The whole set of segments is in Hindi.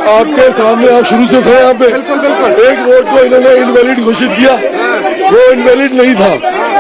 आपके सामने, आप शुरू से थे यहाँ पे। एक वोट को इन्होंने इनवैलिड घोषित किया, वो इनवैलिड नहीं था।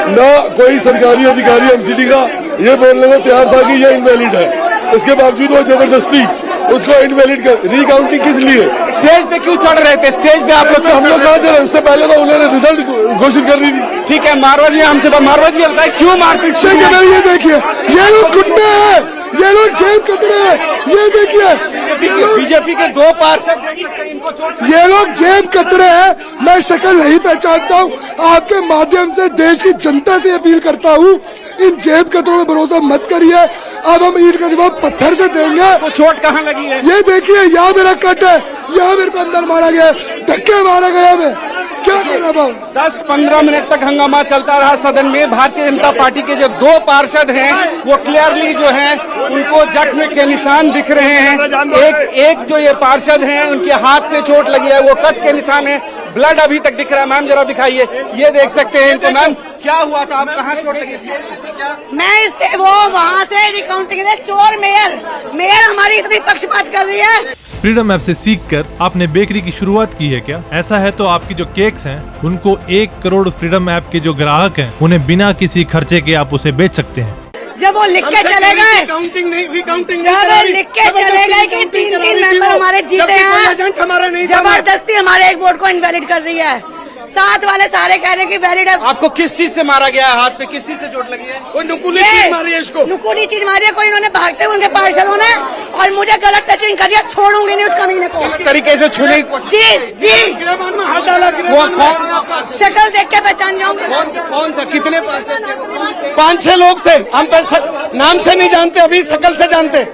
ना कोई सरकारी अधिकारी एमसीडी का ये बोलने में तैयार था कि ये इनवैलिड है, इसके बावजूद वो जबरदस्ती उसको इनवैलिड कर। रिकाउंटिंग किस लिए? स्टेज पे क्यों चढ़ रहे थे? स्टेज पे आप लोग, हम लोग कहाँ चले? उससे पहले तो उन्होंने रिजल्ट घोषित कर दी थी। ठीक है, मारवा जी हमसे, मारवा जी बताए क्यों मारपीट शुरू हुई? ये देखिए, ये लोग गुंडे हैं, ये लोग जेब कतरे हैं, ये देखिए। बीजेपी के 2 पार्षद देख सकते हैं, इनको चोट। ये लोग जेब कतरे हैं। मैं शक्ल नहीं पहचानता हूँ। आपके माध्यम से देश की जनता से अपील करता हूँ, इन जेब कतरों में भरोसा मत करिए। अब हम ईंट का जवाब पत्थर से देंगे। वो चोट कहाँ लगी है? ये देखिए, यहाँ मेरा कट है, यहाँ मेरे को अंदर मारा गया, धक्के मारा गया। मैं क्या करना पाऊँ? 10-15 मिनट तक हंगामा चलता रहा सदन में। भारतीय जनता पार्टी के जो 2 पार्षद हैं वो क्लियरली जो हैं उनको जख्म के निशान दिख रहे हैं। एक जो ये पार्षद हैं उनके हाथ पे चोट लगी है, वो कट के निशान है, ब्लड अभी तक दिख रहा है। मैम जरा दिखाइए, ये देख सकते हैं इनको। मैम क्या हुआ था? आप कहाँ चोट लगी? मैं इससे वो वहाँ से रिकाउंटिंग के लिए चोर मेयर हमारी इतनी पक्षपात कर रही है। फ्रीडम ऐप से सीखकर आपने बेकरी की शुरुआत की है क्या? ऐसा है तो आपकी जो केक्स हैं उनको 1 करोड़ फ्रीडम ऐप के जो ग्राहक हैं उन्हें बिना किसी खर्चे के आप उसे बेच सकते हैं। जब वो लिख के चले गए, जब लिख के चले गए कि 3 मेंबर हमारे जीते हैं, जबरदस्ती हमारे एक वोट को इनवैलिड कर रही है। साथ वाले सारे कह रहे हैं कि वैलिड है। आपको किस चीज से मारा गया है? हाथ पे किस चीज से चोट लगी है? कोई नुकीली चीज मारी है इसको? नुकीली चीज मारी है कोई, इन्होंने भागते हुए उनके पार्षदों ने, और मुझे गलत टचिंग करी है। छोड़ूंगे नहीं उस कमीने को। तरीके से छूने जी हाथ डाला। शक्ल देख के पहचान जाऊंगी। कौन था? कितने पार्षद थे? 5-6 लोग थे। हम नाम से नहीं जानते, अभी शक्ल से जानते।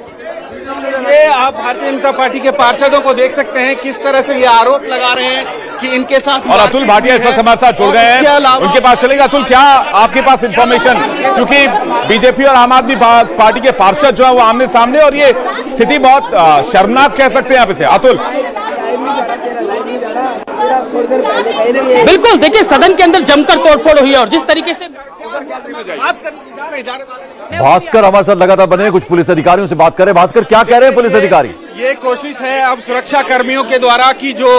ये आप भारतीय जनता पार्टी के पार्षदों को देख सकते हैं किस तरह से ये आरोप लगा रहे हैं कि इनके साथ। और अतुल भाटिया इस वक्त हमारे साथ जुड़ गए हैं, उनके पास चलेगा। अतुल, क्या आपके पास इंफॉर्मेशन, क्योंकि बीजेपी और आम आदमी पार्टी के पार्षद जो है वो आमने सामने, और ये स्थिति बहुत शर्मनाक कह सकते हैं आप इसे। अतुल, बिल्कुल, देखिए सदन के अंदर जमकर तोड़फोड़ हुई है और जिस तरीके से भास्कर हमारे साथ लगातार बने हैं, कुछ पुलिस अधिकारियों से बात करें। भास्कर, क्या कह रहे हैं पुलिस अधिकारी? ये कोशिश है अब सुरक्षा कर्मियों के द्वारा कि जो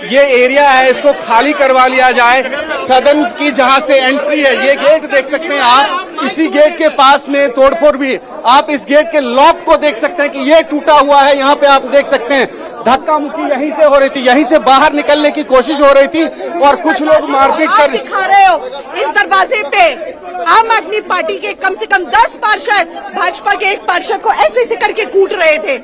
ये एरिया है इसको खाली करवा लिया जाए। सदन की जहां से एंट्री है, ये गेट देख सकते हैं आप, इसी गेट के पास में तोड़फोड़ भी। आप इस गेट के लॉक को देख सकते हैं कि ये टूटा हुआ है। यहाँ पे आप देख सकते हैं धक्का मुक्की यहीं से हो रही थी, यहीं से बाहर निकलने की कोशिश हो रही थी और कुछ लोग मारपीट कर रहे हो। इस दरवाजे पे आम आदमी पार्टी के कम से कम 10 पार्षद भाजपा के एक पार्षद को ऐसे करके कूट रहे थे।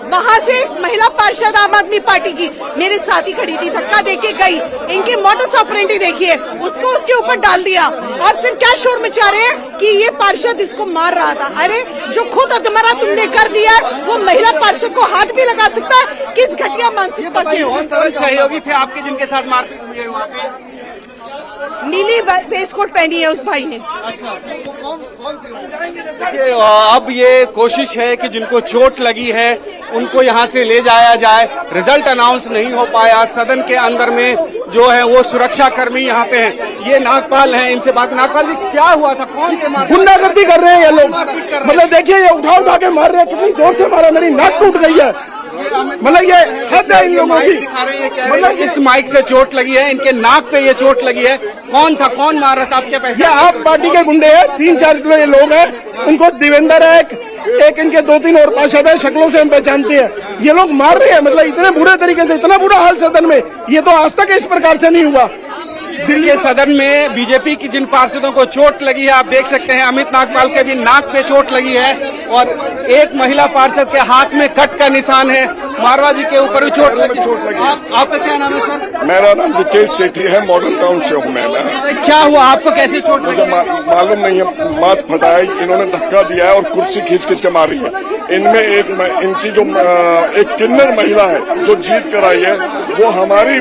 वहाँ से महिला पार्षद आम आदमी पार्टी की मेरे साथ ही खड़ी थी, धक्का देके गई। इनकी मोटर्स ऑपरेंडी देखिए, उसको उसके ऊपर डाल दिया और फिर क्या शोर मचा रहे हैं कि ये पार्षद इसको मार रहा था। अरे जो खुद अधमरा तुमने कर दिया वो महिला पार्षद को हाथ भी लगा सकता है? किस घटिया मानसिकता की सहयोगी थे आपके जिनके साथ मारपीट हुई है? वहाँ पे नीली फेस कोट पहनी है उस भाई ने। अब ये कोशिश है कि जिनको चोट लगी है उनको यहाँ से ले जाया जाए। रिजल्ट अनाउंस नहीं हो पाया। सदन के अंदर में जो है वो सुरक्षा कर्मी यहाँ पे हैं। ये नागपाल हैं, इनसे बात। नागपाल जी, क्या हुआ था? कौन थे? गुंडागर्दी कर रहे हैं ये लोग। मतलब देखिए, ये उठा के मार रहे हैं। कितनी जोर से मारा, मेरी नाक टूट गई है। मतलब ये हद है इन लोगों की। मतलब इस माइक से चोट लगी है, इनके नाक पे ये चोट लगी है। कौन था? कौन मार रहा था? आपके पहचान? ये आप पार्टी के गुंडे हैं, 3-4 किलो ये लोग हैं। उनको देवेंद्र है, एक इनके 2-3 और पार्षद है, शक्लों से हम पहचानते हैं। ये लोग मार रहे हैं, मतलब इतने बुरे तरीके से, इतना बुरा हाल सदन में, ये तो आज तक इस प्रकार से नहीं हुआ। दिल्ली के सदन में बीजेपी की जिन पार्षदों को चोट लगी है आप देख सकते हैं, अमित नागपाल के भी नाक पे चोट लगी है और एक महिला पार्षद के हाथ में कट का निशान है। मारवा जी के ऊपर भी चोट लगी। आपका क्या नाम है सर? मेरा नाम विकेश सेठी है, मॉडर्न टाउन से हूँ मैं। क्या हुआ आपको? कैसे चोट लगी? मालूम नहीं है। मास्क फटाया, इन्होंने धक्का दिया है और कुर्सी खींच के मारी है। इनमें इनकी जो एक किन्नर महिला है जो जीत कर आई है, वो हमारी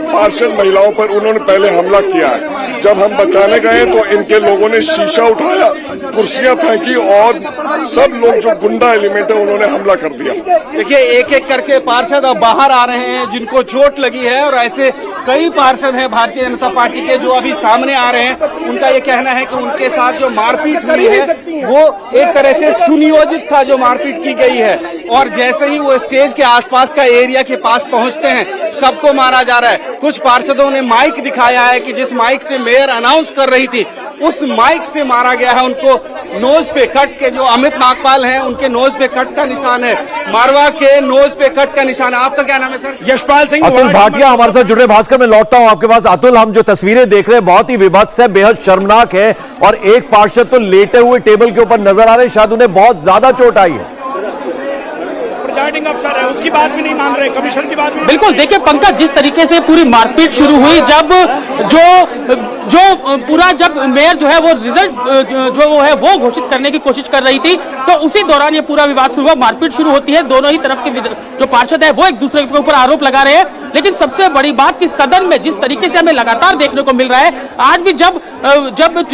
पार्षद महिलाओं पर उन्होंने पहले हमला किया है। जब हम बचाने गए तो इनके लोगों ने शीशा उठाया, कुर्सियां फेंकी और सब लोग जो गुंडा एलिमेंट है उन्होंने हमला कर दिया। देखिए एक एक करके पार्षद अब बाहर आ रहे हैं जिनको चोट लगी है, और ऐसे कई पार्षद हैं भारतीय जनता पार्टी के जो अभी सामने आ रहे हैं। उनका ये कहना है कि उनके साथ जो मारपीट हुई है वो एक तरह से सुनियोजित था, जो मारपीट की गई है, और जैसे ही वो स्टेज के आसपास का एरिया के पास पहुंचते हैं सबको मारा जा रहा है। कुछ पार्षदों ने माइक दिखाया है कि जिस माइक से मेयर अनाउंस कर रही थी उस माइक से मारा गया है उनको। नोज पे कट के जो अमित नागपाल हैं उनके नोज पे कट का निशान है, मारवा के नोज पे कट का निशान है। आपका क्या नाम है सर? यशपाल सिंह। अतुल भाटिया हमारे साथ जुड़े। भास्कर मैं लौटता हूं आपके पास। अतुल, हम जो तस्वीरें देख रहे हैं बहुत ही विभत्स है, बेहद शर्मनाक है, और एक पार्षद तो लेटे हुए टेबल के ऊपर नजर आ रहे हैं, शायद उन्हें बहुत ज्यादा चोट आई है। प्रिजाइडिंग अफसर है उसकी बात भी नहीं मान रहे, कमिश्नर की बात भी। बिल्कुल, देखिए पंकज, जिस तरीके से पूरी मारपीट शुरू हुई, जब जो पूरा जब मेयर जो है वो रिजल्ट जो है वो घोषित करने की कोशिश कर रही थी, तो उसी दौरान ये पूरा विवाद शुरू हुआ, मारपीट शुरू होती है। दोनों ही तरफ के जो पार्षद है वो एक दूसरे के ऊपर आरोप लगा रहे हैं। लेकिन सबसे बड़ी बात कि सदन में जिस तरीके से हमें लगातार देखने को मिल रहा है, आज भी जब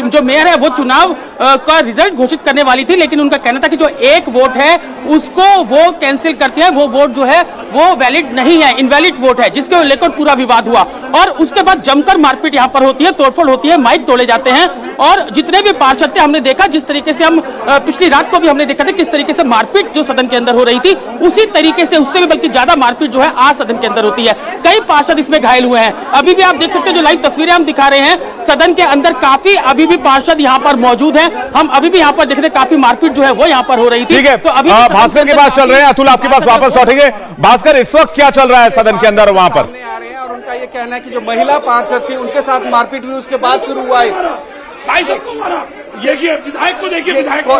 जो मेयर है वो चुनाव का रिजल्ट घोषित करने वाली थी, लेकिन उनका कहना था कि जो एक वोट है उसको वो कैंसिल करते हैं, वो वोट जो है वो वैलिड नहीं है, इनवैलिड वोट है, जिसके लेकर पूरा विवाद हुआ। और उसके बाद जमकर मारपीट यहाँ पर होती है, तोड़फोड़ होती है, माइक तोड़े जाते हैं, और जितने भी पार्षद थे हमने देखा, जिस तरीके से हम पिछली रात को भी हमने देखा था किस तरीके से मारपीट जो सदन के अंदर हो रही थी, उसी तरीके से उससे भी बल्कि ज्यादा मारपीट जो है आज सदन के अंदर होती है। कई पार्षद इसमें घायल हुए हैं। अभी भी आप देख सकते हैं, जो लाइव तस्वीरें हम दिखा रहे हैं, सदन के अंदर काफी अभी भी पार्षद यहाँ पर मौजूद हैं। हम अभी भी यहाँ पर देख रहे हैं काफी मारपीट जो है वो यहाँ पर हो रही थी। ठीक है, तो अभी भास्कर के पास चल रहे हैं। अतुल आपके पास वापस लौटेंगे। भास्कर, इस वक्त क्या चल रहा है सदन के अंदर वहां पर? आ रहे हैं और उनका ये कहना है कि जो महिला पार्षद थी उनके साथ मारपीट हुई, उसके बाद शुरू हुआ विधायक को देखिए, विधायक को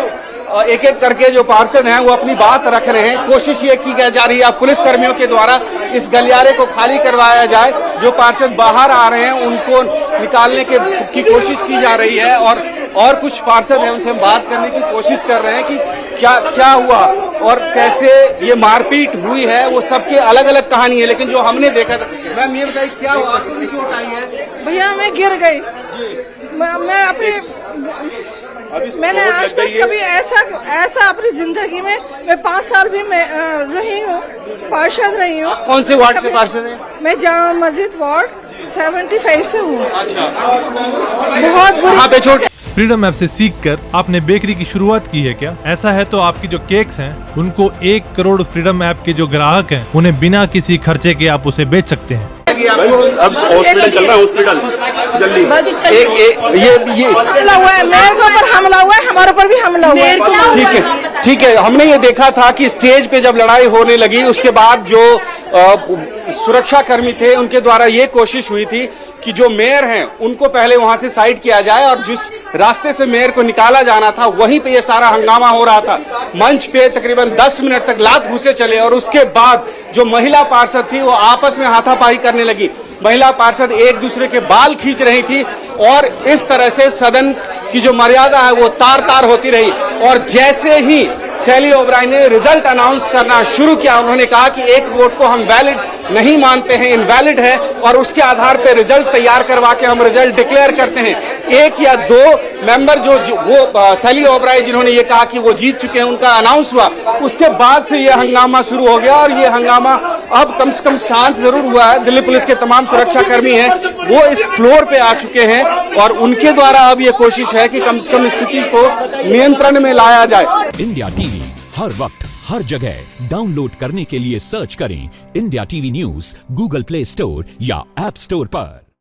एक एक करके जो पार्षद हैं वो अपनी बात रख रहे हैं। कोशिश ये की जा रही है पुलिस कर्मियों के द्वारा इस गलियारे को खाली करवाया जाए। जो पार्षद बाहर आ रहे हैं उनको निकालने की कोशिश की जा रही है, और कुछ पार्षद हैं उनसे हम बात करने की कोशिश कर रहे हैं कि क्या हुआ और कैसे ये मारपीट हुई है। वो सबके अलग अलग कहानी है, लेकिन जो हमने देखा था। मैम ये बताइए, क्या हुआ? आपको भी चोट आई है? भैया मैं गिर गई। मैं अपने मैंने आज तक कभी ऐसा अपनी जिंदगी में, मैं 5 साल भी मैं रही हूँ, पार्षद रही हूँ। कौन से वार्ड से पार्षद हैं? मैं जामा मस्जिद वार्ड 75 से हूँ। अच्छा, बहुत बुरी चोट। फ्रीडम ऐप से सीखकर आपने बेकरी की शुरुआत की है क्या? ऐसा है तो आपकी जो केक्स हैं उनको 1 करोड़ फ्रीडम ऐप के जो ग्राहक हैं उन्हें बिना किसी खर्चे के आप उसे बेच सकते हैं। अब हॉस्पिटल चल रहा है, हॉस्पिटल जल्दी। ये हमला हुआ है, मेयर के ऊपर हमला हुआ है, हमारे ऊपर भी हमला हुआ है। ठीक है। हमने ये देखा था कि स्टेज पे जब लड़ाई होने लगी उसके बाद जो सुरक्षा कर्मी थे उनके द्वारा ये कोशिश हुई थी कि जो मेयर हैं उनको पहले वहां से साइड किया जाए, और जिस रास्ते से मेयर को निकाला जाना था वहीं पे ये सारा हंगामा हो रहा था। मंच पे तकरीबन 10 मिनट तक लात घूसे चले, और उसके बाद जो महिला पार्षद थी वो आपस में हाथापाई करने लगी। महिला पार्षद एक दूसरे के बाल खींच रही थी, और इस तरह से सदन की जो मर्यादा है वो तार तार होती रही। और जैसे ही शैली ओबराय ने रिजल्ट अनाउंस करना शुरू किया, उन्होंने कहा कि एक वोट को हम वैलिड नहीं मानते हैं, इनवैलिड है, और उसके आधार पर रिजल्ट तैयार करवा के हम रिजल्ट डिक्लेयर करते हैं। 1 या 2 मेंबर जो वो शैली ओबराय जिन्होंने ये कहा कि वो जीत चुके हैं, उनका अनाउंस हुआ। उसके बाद से ये हंगामा शुरू हो गया, और ये हंगामा अब कम से कम शांत जरूर हुआ है। दिल्ली पुलिस के तमाम सुरक्षा कर्मी हैं वो इस फ्लोर पे आ चुके हैं, और उनके द्वारा अब ये कोशिश है कि कम से कम स्थिति को नियंत्रण में लाया जाए। इंडिया टीवी हर वक्त हर जगह डाउनलोड करने के लिए सर्च करें India TV news Google play store या ऐप स्टोर पर।